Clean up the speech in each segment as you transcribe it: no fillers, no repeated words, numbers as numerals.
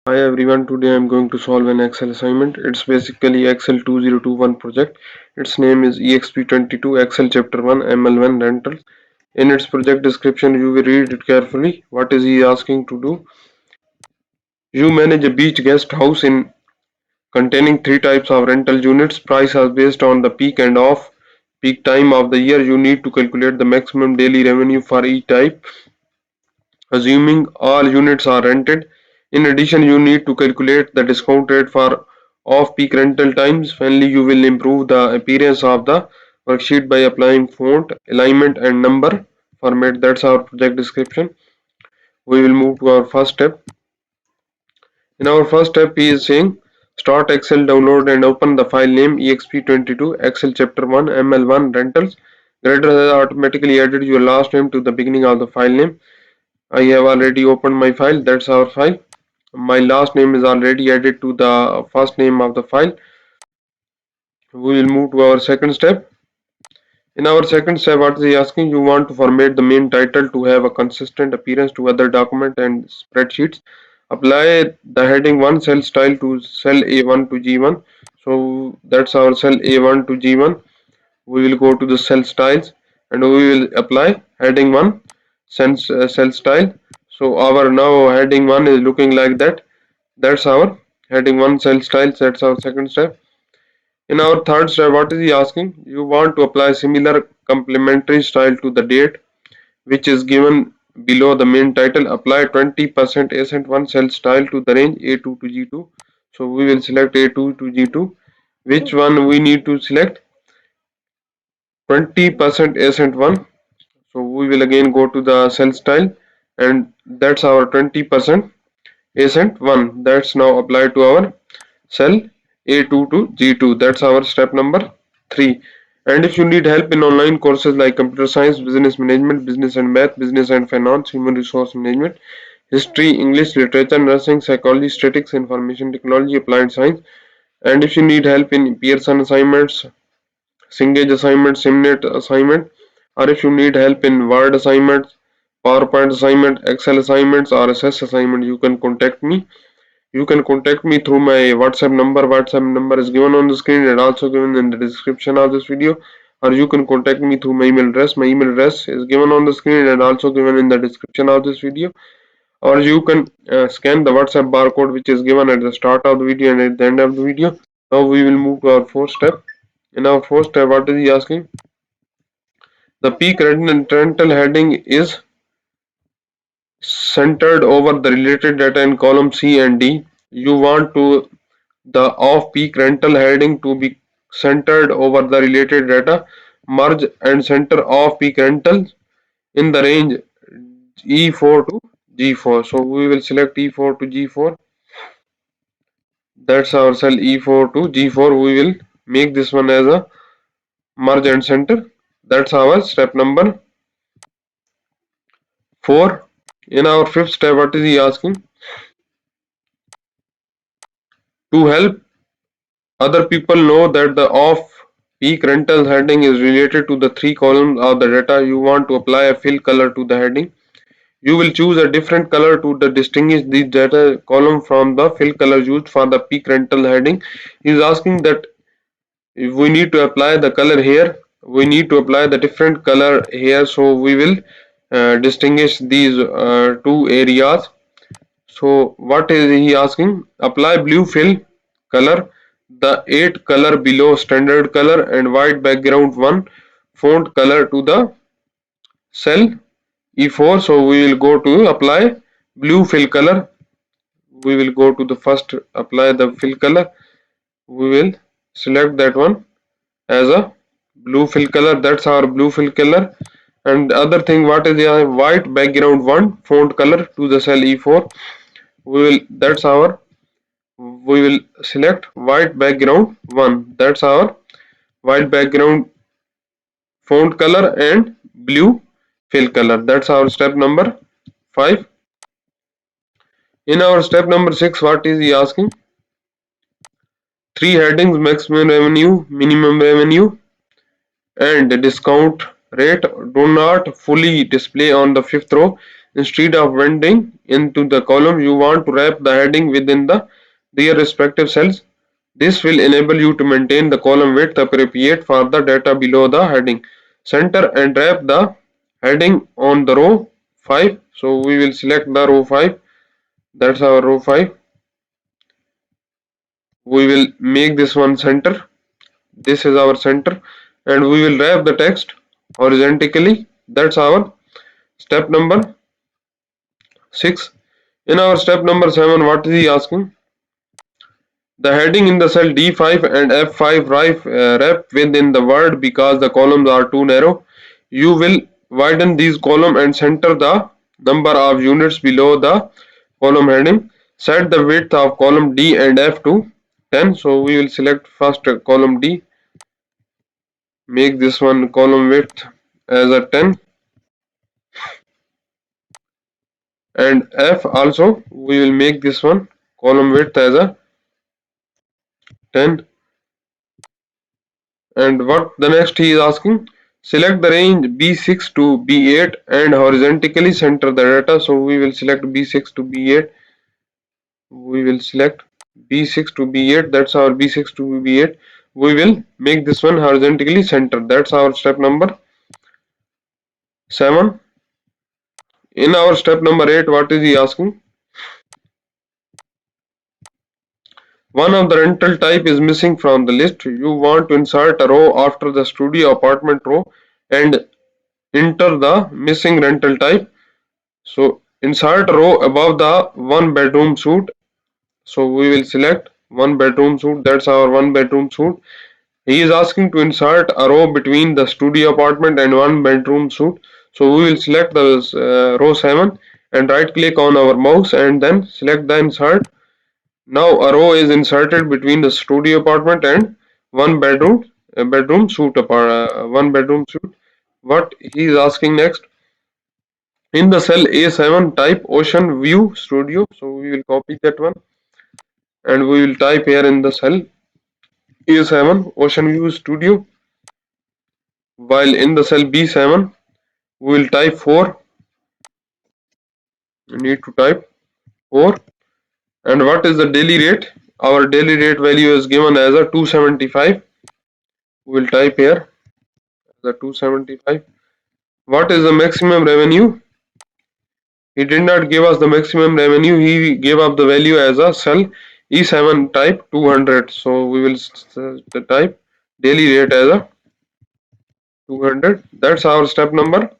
Hi everyone, today I am going to solve an Excel assignment. It's basically Excel 2021 project. Its name is Exp22 Excel Chapter 1 ML1 Rental. In its project description, you will read it carefully. What is he asking to do? You manage a beach guest house in containing three types of rental units. Price is based on the peak and off peak time of the year. You need to calculate the maximum daily revenue for each type, assuming all units are rented. In addition, you need to calculate the discount rate for off-peak rental times. Finally, you will improve the appearance of the worksheet by applying font, alignment, and number format. That's our project description. We will move to our first step. In our first step, he is saying start Excel, download and open the file name exp22 Excel chapter 1 ml1 rentals. Gradle has automatically added your last name to the beginning of the file name. I have already opened my file. That's our file. My last name is already added to the first name of the file. We will move to our second step. In our second step, what is he asking? You want to format the main title to have a consistent appearance to other document and spreadsheets. Apply the heading 1 cell style to cell A1 to G1. So that's our cell A1 to G1. We will go to the cell styles and we will apply heading 1 cell style. So our now heading 1 is looking like that. That's our heading 1 cell style. That's our second step. In our third step, what is he asking? You want to apply similar complementary style to the date, which is given below the main title. Apply 20% ascent 1 cell style to the range A2 to G2. So we will select A2 to G2. Which one we need to select? 20% ascent 1. So we will again go to the cell style and that's our 20% ascent 1. That's now applied to our cell A2 to G2. That's our step number 3. And if you need help in online courses like computer science, business management, business and math, business and finance, human resource management, history, English, literature, nursing, psychology, statistics, information technology, applied science, and if you need help in Pearson assignments, Cengage assignment, Simnet assignment, or if you need help in Word assignments, PowerPoint assignment, Excel assignments, or SS assignment, you can contact me. You can contact me through my WhatsApp number. WhatsApp number is given on the screen and also given in the description of this video. Or you can contact me through my email address. My email address is given on the screen and also given in the description of this video. Or you can scan the WhatsApp barcode which is given at the start of the video and at the end of the video. Now we will move to our fourth step. In our fourth step, what is he asking? The peak rental heading is centered over the related data in column C and D. You want to the off-peak rental heading to be centered over the related data. Merge and center off-peak rentals in the range E4 to G4. So we will select E4 to G4. That's our cell E4 to G4. We will make this one as a merge and center. That's our step number 4. In our fifth step, what is he asking? To help other people know that the off-peak rental heading is related to the three columns of the data, you want to apply a fill color to the heading. You will choose a different color to distinguish these data column from the fill color used for the peak rental heading. He is asking that if we need to apply the color here, we need to apply the different color here. So we will distinguish these two areas. So what is he asking? Apply blue fill color, the 8 color below standard color and white background 1 font color to the cell E4. So we will go to apply blue fill color. We will go to the first apply the fill color. We will select that one as a blue fill color. That's our blue fill color. And the other thing, what is the white background 1 font color to the cell E4. We will that's our we will select white background 1. That's our white background font color and blue fill color. That's our step number 5. In our step number 6, what is he asking? Three headings: maximum revenue, minimum revenue, and discount rate do not fully display on the fifth row. Instead of winding into the column, you want to wrap the heading within their respective cells. This will enable you to maintain the column width appropriate for the data below the heading. Center and wrap the heading on the row 5. So we will select the row 5. That's our row 5. We will make this one center. This is our center, and we will wrap the text horizontally. That's our step number 6. In our step number 7, what is he asking? The heading in the cell D5 and F5 wrap within the word because the columns are too narrow. You will widen these columns and center the number of units below the column heading. Set the width of column D and F to 10. So we will select first column D. Make this one column width as a 10, and F also we will make this one column width as a 10. And what the next he is asking, select the range B6 to B8 and horizontally center the data. So we will select B6 to B8. We will select B6 to B8. That's our B6 to B8. We will make this one horizontally centered. That's our step number 7. In our step number 8, what is he asking? One of the rental type is missing from the list. You want to insert a row after the studio apartment row and enter the missing rental type. So insert a row above the one bedroom suite. So we will select one bedroom suite. That's our one bedroom suite. He is asking to insert a row between the studio apartment and one bedroom suite. So we will select the row 7 and right click on our mouse and then select the insert. Now a row is inserted between the studio apartment and one bedroom suite one bedroom suite. What he is asking next, in the cell A7 type Ocean View Studio. So we will copy that one and we will type here in the cell A7 Ocean View Studio, while in the cell B7 we will type 4. You need to type 4. And what is the daily rate? Our daily rate value is given as a 275. We will type here the 275. What is the maximum revenue? He did not give us the maximum revenue. He gave up the value as a cell E7 type 200. So we will type daily rate as a 200. That's our step number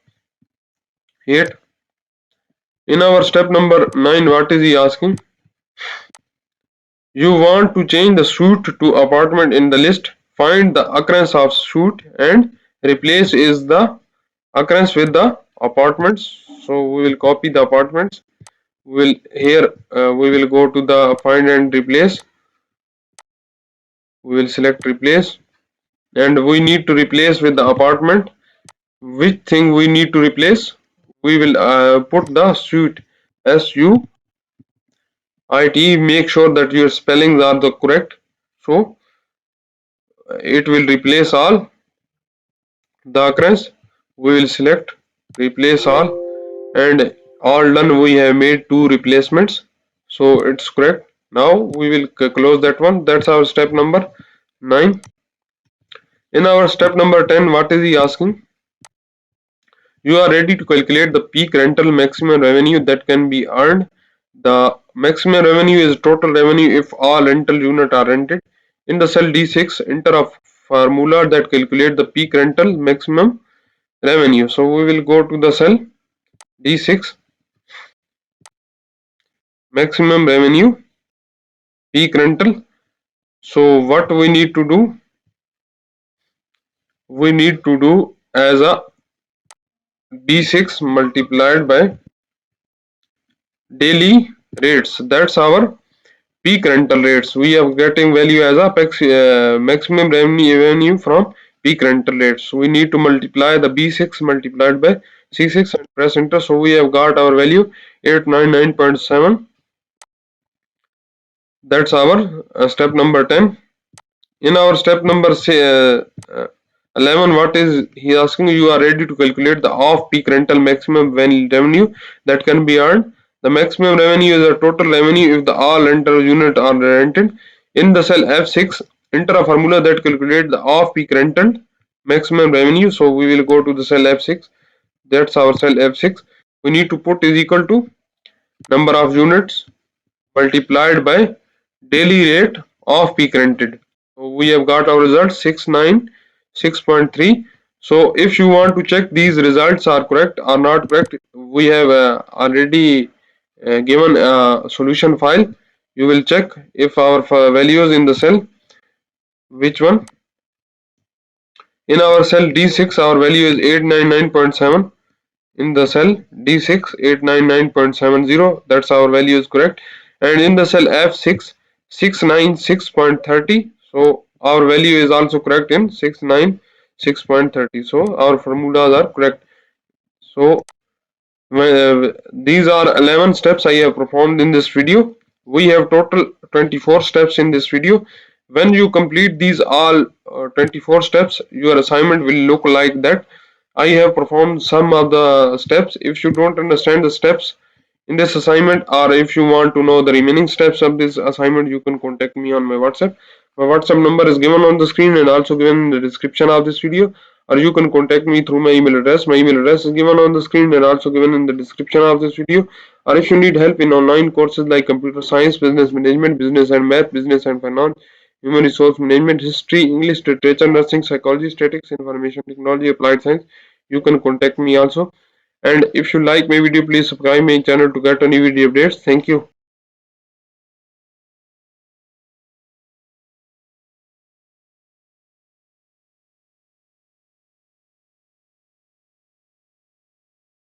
8. In our step number 9, what is he asking? You want to change the suite to apartment in the list. Find the occurrence of suite and replace is the occurrence with the apartments. So we will copy the apartments. We will go to the find and replace. We will select replace and we need to replace with the apartment. Which thing we need to replace? We will put the suite SUIT. Make sure that your spellings are the correct. So it will replace all the occurrence. We will select replace all and all done. We have made 2 replacements, so it's correct. Now we will close that one. That's our step number 9. In our step number 10, what is he asking? You are ready to calculate the peak rental maximum revenue that can be earned. The maximum revenue is total revenue if all rental units are rented. In the cell D6, enter a formula that calculates the peak rental maximum revenue. So we will go to the cell D6, maximum revenue, peak rental. So what we need to do? We need to do as a D6 multiplied by daily rates. That's our peak rental rates. We are getting value as a maximum revenue from peak rental rates. So we need to multiply the B6 multiplied by C6 and press enter. So we have got our value 899.7. That's our step number 10. In our step number 11, what is he asking? You are ready to calculate the off-peak rental maximum revenue that can be earned. The maximum revenue is the total revenue if the all rental units are rented. In the cell F6, enter a formula that calculates the off-peak rental maximum revenue. So we will go to the cell F6. That's our cell F6. We need to put is equal to number of units multiplied by daily rate of peak rented. So we have got our result 696.3. So if you want to check these results are correct or not correct, we have already given a solution file. You will check if our values in the cell, which one? In our cell D6, our value is 899.7. In the cell D6, 899.70, that's our value is correct. And in the cell F6, 696.30, so our value is also correct in 696.30. So our formulas are correct. So these are 11 steps I have performed in this video. We have total 24 steps in this video. When you complete these all 24 steps, your assignment will look like that. I have performed some of the steps. If you don't understand the steps in this assignment, or if you want to know the remaining steps of this assignment, you can contact me on my WhatsApp. My WhatsApp number is given on the screen and also given in the description of this video, or you can contact me through my email address. My email address is given on the screen and also given in the description of this video. Or if you need help in online courses like computer science, business management, business and math, business and finance, human resource management, history, English, literature, nursing, psychology, statistics, information technology, applied science, you can contact me also. And if you like my video, please subscribe my channel to get any video updates. Thank you.